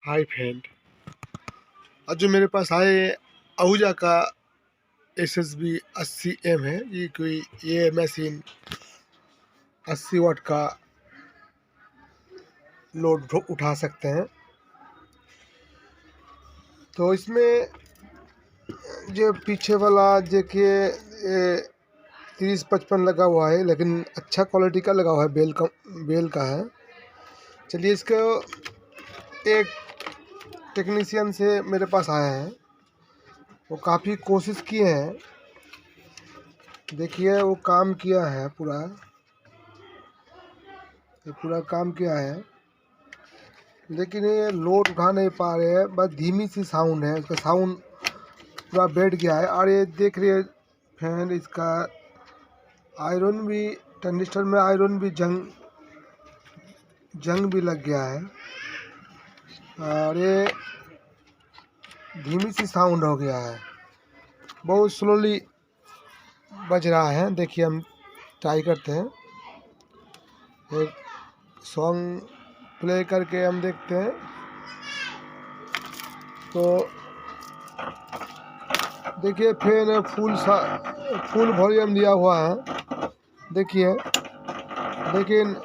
Hi friend, आज जो मेरे पास आए आहूजा का SSB 80M है। ये मशीन 80 वाट का लोड उठा सकते हैं। तो इसमें जो पीछे वाला देखिए 30-55 लगा हुआ है, लेकिन अच्छा क्वालिटी का लगा हुआ है, बेल का है। चलिए, इसको एक टेक्नीशियन से मेरे पास आया है, वो काफ़ी कोशिश किए हैं। देखिए, वो काम किया है, पूरा काम किया है, लेकिन ये लोड उठा नहीं पा रहे हैं। बस धीमी सी साउंड है, इसका साउंड पूरा बैठ गया है। और ये देख रहे फैन, इसका आयरन भी, टंडिस्टर में आयरन भी जंग भी लग गया है, और ये धीमी सी साउंड हो गया है, बहुत स्लोली बज रहा है। देखिए, हम ट्राई करते हैं, एक सॉन्ग प्ले करके हम देखते हैं। तो देखिए, फैन फुल वॉल्यूम दिया हुआ है, देखिए, लेकिन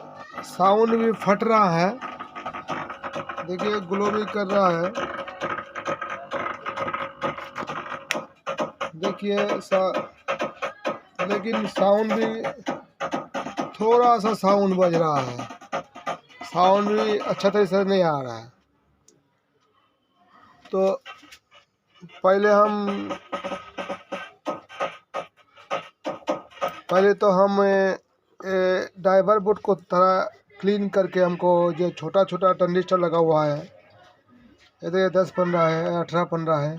साउंड भी फट रहा है। देखिए, ग्लो भी कर रहा है। देखिए, लेकिन साउंड भी थोड़ा सा साउंड बज रहा है, साउंड भी अच्छा तरीके से नहीं आ रहा है। तो पहले तो हम ड्राइवर बोर्ड को थोड़ा क्लीन करके, हमको जो छोटा छोटा टंडिस्टर लगा हुआ है, ये 10-15 है, 18-15 है,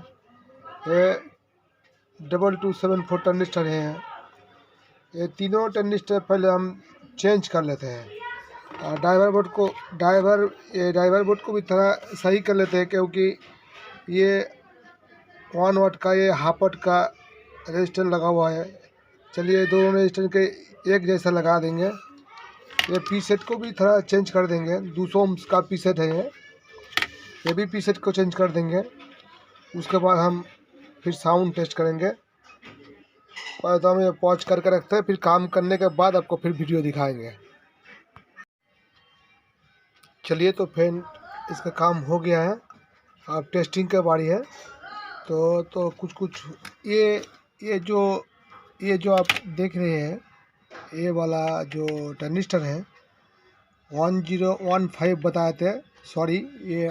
ये 2274 टंडिस्टर है। ये तीनों टंडिस्टर पहले हम चेंज कर लेते हैं, और ड्राइवर बोर्ड को भी थोड़ा सही कर लेते हैं, क्योंकि ये 1 वाट का, ये हाफ वाट का रेजिस्टेंस लगा हुआ है। चलिए, दोनों रेजिस्टेंस के एक जैसा लगा देंगे। ये पी सेट को भी थोड़ा चेंज कर देंगे, 200 ohms का पी सेट है, ये भी पी सेट को चेंज कर देंगे। उसके बाद हम फिर साउंड टेस्ट करेंगे। और तो हम ये पॉज करके रखते हैं, फिर काम करने के बाद आपको फिर वीडियो दिखाएंगे। चलिए, तो फैन इसका काम हो गया है, अब टेस्टिंग की बारी है। तो कुछ ये जो आप देख रहे हैं, ये वाला जो टर्निस्टर है 1015 बताए थे, सॉरी, ये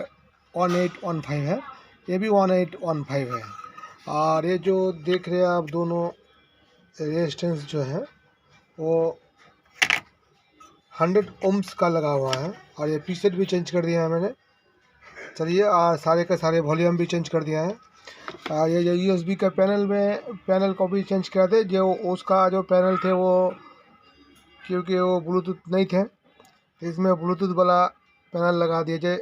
1815 है, ये भी 1815 है। और ये जो देख रहे हैं आप, दोनों रेजिस्टेंस जो है वो 100 ohms का लगा हुआ है। और ये पी सेट भी चेंज कर दिया है मैंने। चलिए, सारे का सारे वॉल्यूम भी चेंज कर दिया है। और ये जो USB का पैनल को भी चेंज कर दे, जो उसका जो पैनल थे वो, क्योंकि वो ब्लूटूथ नहीं थे, इसमें ब्लूटूथ वाला पैनल लगा दिए जाए।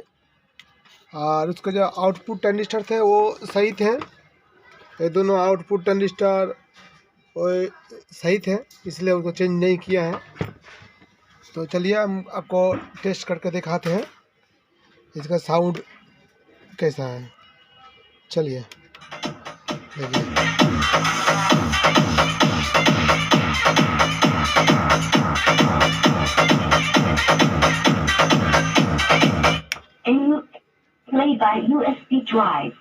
और उसके जो आउटपुट टंडिस्टर थे वो सही थे, ये दोनों आउटपुट टंडिस्टर वो सही थे, इसलिए उसको चेंज नहीं किया है। तो चलिए, हम आपको टेस्ट करके दिखाते हैं इसका साउंड कैसा है। चलिए, देखिए। Play by USB drive.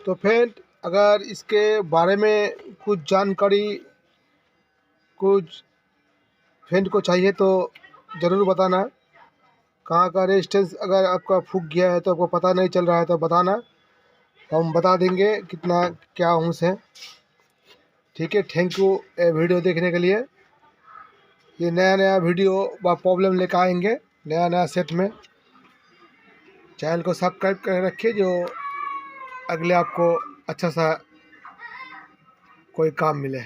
तो फ्रेंड, अगर इसके बारे में कुछ जानकारी कुछ फ्रेंड को चाहिए तो ज़रूर बताना। कहाँ का रेजिस्टेंस अगर आपका फूक गया है, तो आपको पता नहीं चल रहा है, तो बताना, हम बता देंगे कितना क्या ohms है। ठीक है, थैंक यू वीडियो देखने के लिए। ये नया वीडियो व प्रॉब्लम लेकर आएंगे नया सेट में। चैनल को सब्सक्राइब कर रखिए, जो अगले आपको अच्छा सा कोई काम मिले।